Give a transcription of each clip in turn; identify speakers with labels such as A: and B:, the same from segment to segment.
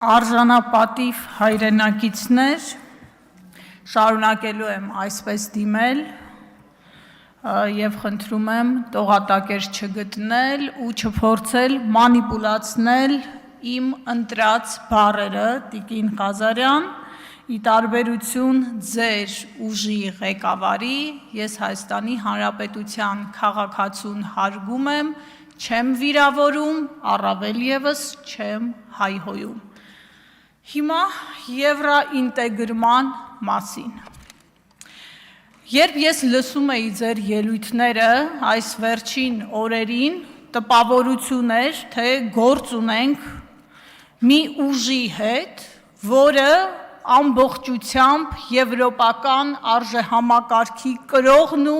A: Արժանապատիվ հայրենակիցներ, շարունակելու եմ այսպես դիմել և խնդրում եմ տողատակեր չգտնել ու չփորձել մանիպուլացնել իմ ընտրած բառերը, Տիկին Ղազարյան, ի տարբերություն ձեր ուժի ղեկավարի, ես Հայաստանի Հանրապետության քաղաքացուն հարգում եմ, չեմ վիրավորում, առավել ևս չեմ հայհոյում։ Հիմա եվրոինտեգրման մասին։ Երբ ես լսում էի ձեր ելույթները այս վերջին օրերին, տպավորություն էր, թե գործ ունենք մի ուժի հետ, որը ամբողջությամբ եվրոպական արժեհամակարգի կրողն ու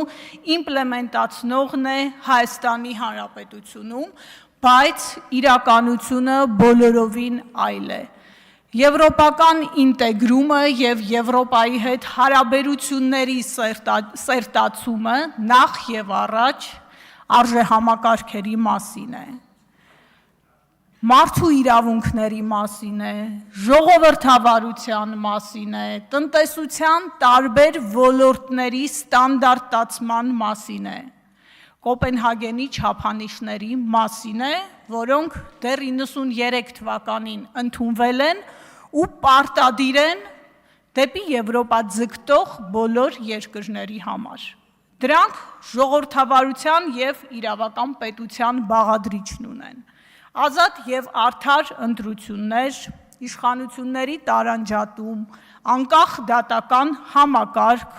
A: իմպլեմենտացնողն է Հայաստանի Հանրապետությունում, բայց իրականությունը բոլորովին այլ է։ Եվրոպական ինտեգրումը և Եվրոպայի հետ հարաբերությունների սերտացումը նախ և առաջ արժեհամակարգերի մասին է, մարդու իրավունքների մասին է, ժողովրդավարության մասին է, տնտեսության տարբեր ոլորտների ստանդարտացման մասին է, Կոպենհագենի չափանիշների մասին է, որոնք դեռ 93 թվականին ընդունվել են ու պարտադիր են դեպի Եվրոպա ձգտող բոլոր երկրների համար։ Դրանք ժողովրդավարության և իրավական պետության բաղադրիչն ունեն։ Ազատ և արդար ընտրություններ, իշխանությունների տարանջատում, անկախ դատական համակարգ,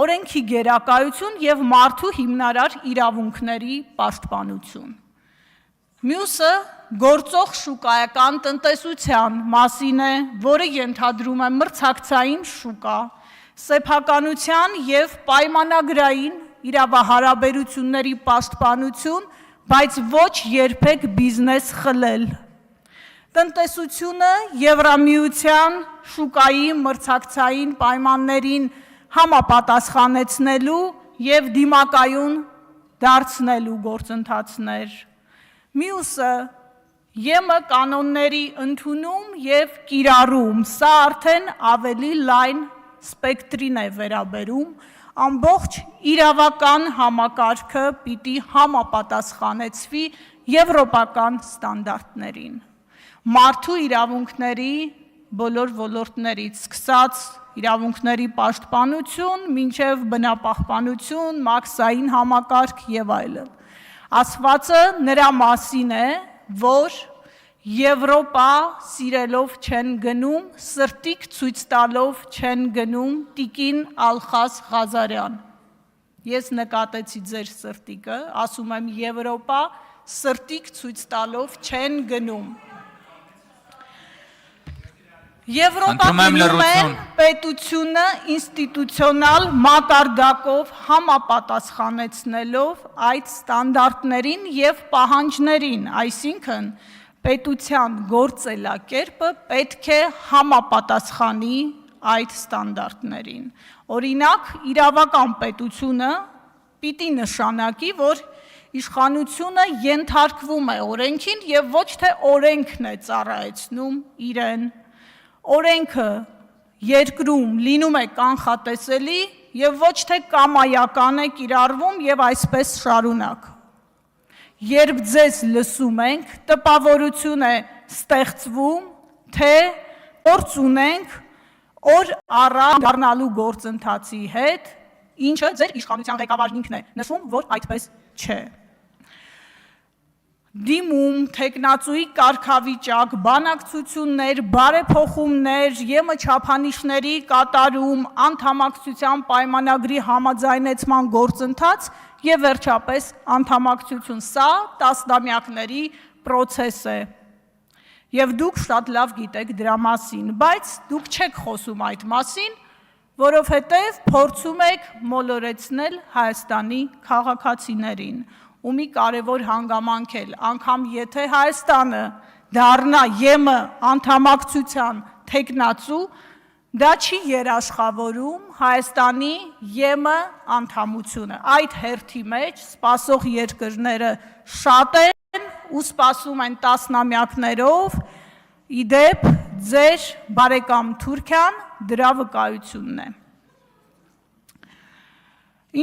A: օրենքի գերակայություն և մարդու հիմնարար իրավունքների պաշտպանություն։ Մյուսը գործող շուկայական տնտեսության մասին է, որը ենթադրում է մրցակցային շուկա, սեփականության և պայմանագրային իրավահարաբերությունների պաշտպանություն, բայց ոչ երբեք բիզնես խլել։ Տնտեսությունը Եվրամիության շուկայի մրցակցային պայմաններին համապատասխանեցնելու և դիմակայուն դարձնելու գործընթացներ։ Մյուսը ԵՄ կանոնների ընդունում և կիրառում, սա արդեն ավելի լայն սպեկտրին է վերաբերում, ամբողջ իրավական համակարգը պիտի համապատասխանեցվի եվրոպական ստանդարտներին։ Մարդու իրավունքների բոլոր ոլորտներից, սկսած իրավունքների պաշտպանություն, մինչև բնապահպանություն, մաքսային համակարգ և այլն։ Ասվածը նրա մասին է, որ Եվրոպա սիրելով չեն գնում, սրտիկ ցույց տալով չեն գնում, Տիկին Ալխազ Ղազարյան։ Ես նկատեցի ձեր սրտիկը, ասում եմ Եվրոպա սրտիկ ցույց տալով չեն գնում։ Եվրոպա գնում են պետությունը ինստիտուցիոնալ մակարդակով համապատասխանեցնելով այդ ստանդարտներին և պահանջներին, այսինքն պետության գործելակերպը պետք է համապատասխանի այդ ստանդարտներին։ Օրինակ, իրավական պետությունը պիտի նշանակի, որ իշխանությունը ենթարկվում է օրենքին և ոչ թե օրենքն է ծառայեցնում իրեն։ Օրենքը երկրում լինում է կանխատեսելի և ոչ թե կամայական է կիրառվում և այսպես շարունակ։ Երբ ձեզ լսում ենք, տպավորություն է ստեղծվում, թե գործ ունենք օր առ դառնալու գործընթացի հետ, ինչը ձեր իշխանության ղեկավարն ինքն է նշում, որ այդպես չէ։ Դիմում, թեկնածուի կարգավիճակ, բանակցություններ, բարեփոխումներ, ԵՄ չափանիշների կատարում, անդամակցության պայմանագրի համաձայնեցման գործընթաց և վերջապես անդամակցություն, սա տասնամյակների պրոցես է։ Եվ դուք շատ լավ գիտեք դրա մասին, բայց դուք չեք խոսում այդ մասին, որովհետև փորձում եք մոլորեցնել Հայաստանի քաղաքացիներին։ Ու մի կարևոր հանգամանք էլ, անգամ եթե Հայաստանը դառնա ԵՄ անդամակցության թեկնածու, դա չի երաշխավորում Հայաստանի ԵՄ անդամությունը։ Այդ հերթի մեջ սպասող երկրները շատ են ու սպասում են տասնամյակներով, Իդեպ ձեր բարեկամ Թուրքիան դրա վկայությունն է։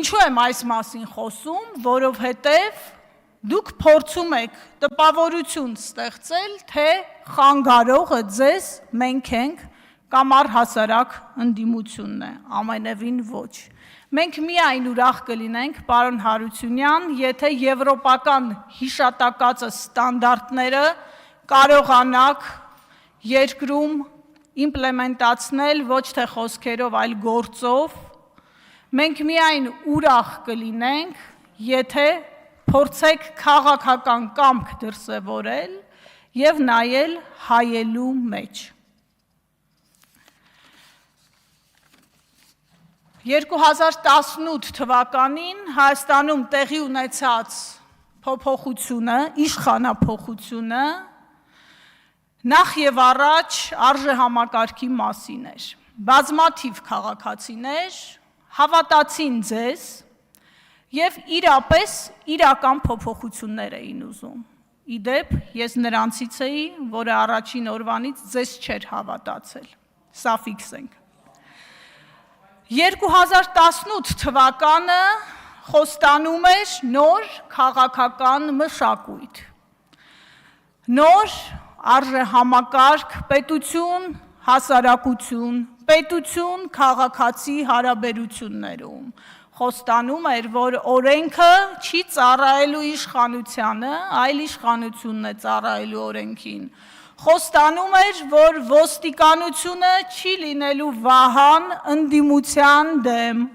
A: Ինչու եմ այս մասին խոսում, որովհետև դուք փորձում եք տպավորություն ստեղծել, թե խանգարողը ձեզ մենք ենք կամ առհասարակ ընդդիմությունն է, ամենևին ոչ։ Մենք միայն ուրախ կլինենք, պարոն Հարությունյան, եթե եվրոպական հիշատակածը ստանդարտները կարողանաք երկրում իմպլեմենտացնել ոչ թե խոսքերով, այլ գործով, մենք միայն ուրախ կլինենք, եթե փորձեք քաղաքական կամք դրսևորել եւ նայել հայելու մեջ։ 2018 թվականին Հայաստանում տեղի ունեցած փոփոխությունը, իշխանափոխությունը նախ եւ առաջ արժեհամակարգի մասին էր։ Բազմաթիվ քաղաքացիներ հավատացին ձեզ եւ իրապես իրական փոփոխություններ էին ուզում։ Իդեպ ես նրանցից էի, որը առաջին օրվանից ձեզ չէր հավատացել։ Սա ֆիքսենք։ 2018 թվականը խոստանում էր նոր քաղաքական մշակույթ, նոր արժեհամակարգ, պետություն, հասարակություն, պետություն, քաղաքացի հարաբերություններում, խոստանում էր, որ օրենքը չի ծառայելու իշխանությանը, այլ իշխանությունն է ծառայելու օրենքին, խոստանում էր, որ ոստիկանությունը չի լինելու վահան ընդդիմության դեմ,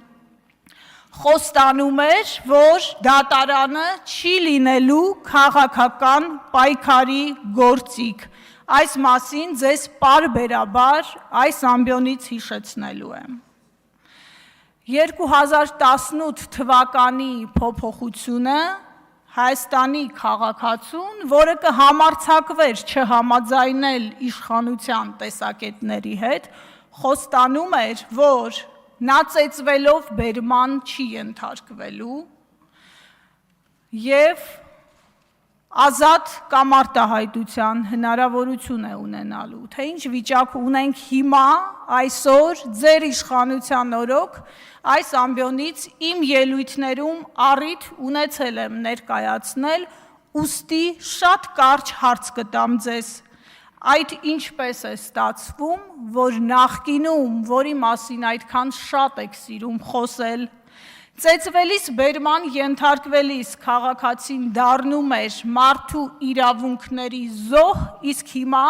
A: խոստանում էր, որ դատարանը չի լինելու քաղաքական պայքարի գործիք։ Այս մասին ձեզ պարբերաբար այս ամբիոնից հիշեցնելու եմ։ 2018 թվականի փոփոխությունը Հայաստանի քաղաքացուն, որը կհամարձակվեր չհամաձայնել իշխանության տեսակետների հետ, խոստանում էր, որ նա ծեծվելով բերման չի ենթարկվելու եւ ազատ կամ արտահայտության հնարավորություն է ունենալու, թե ինչ վիճակ ունենք հիմա, այսօր, ձեր իշխանության օրոք, այս ամբիոնից իմ ելույթներում առիթ ունեցել եմ ներկայացնել, ուստի շատ կարճ հարց կտամ ձեզ, այդ ինչպես է ստացվում, որ նախկինում, որի մասին այդքան շատ եք սիրում խոսել, ծեծվելիս բերման ենթարկվելիս քաղաքացին դառնում էր մարդու իրավունքների զոհ, իսկ հիմա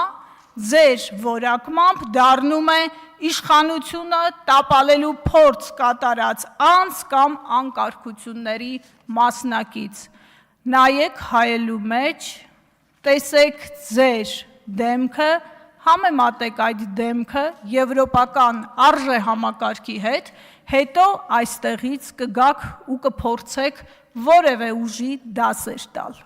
A: ձեր որակմամբ դառնում է իշխանությունը տապալելու փորձ կատարած անձ կամ անկարգությունների մասնակից։ Նայեք հայելու մեջ, տեսեք ձեր դեմքը, համեմատեք այդ դեմքը եվրոպական արժեհամակարգի հետ, հետո այստեղից կգաք ու կփորձեք որևէ ուժի դասեր տալ։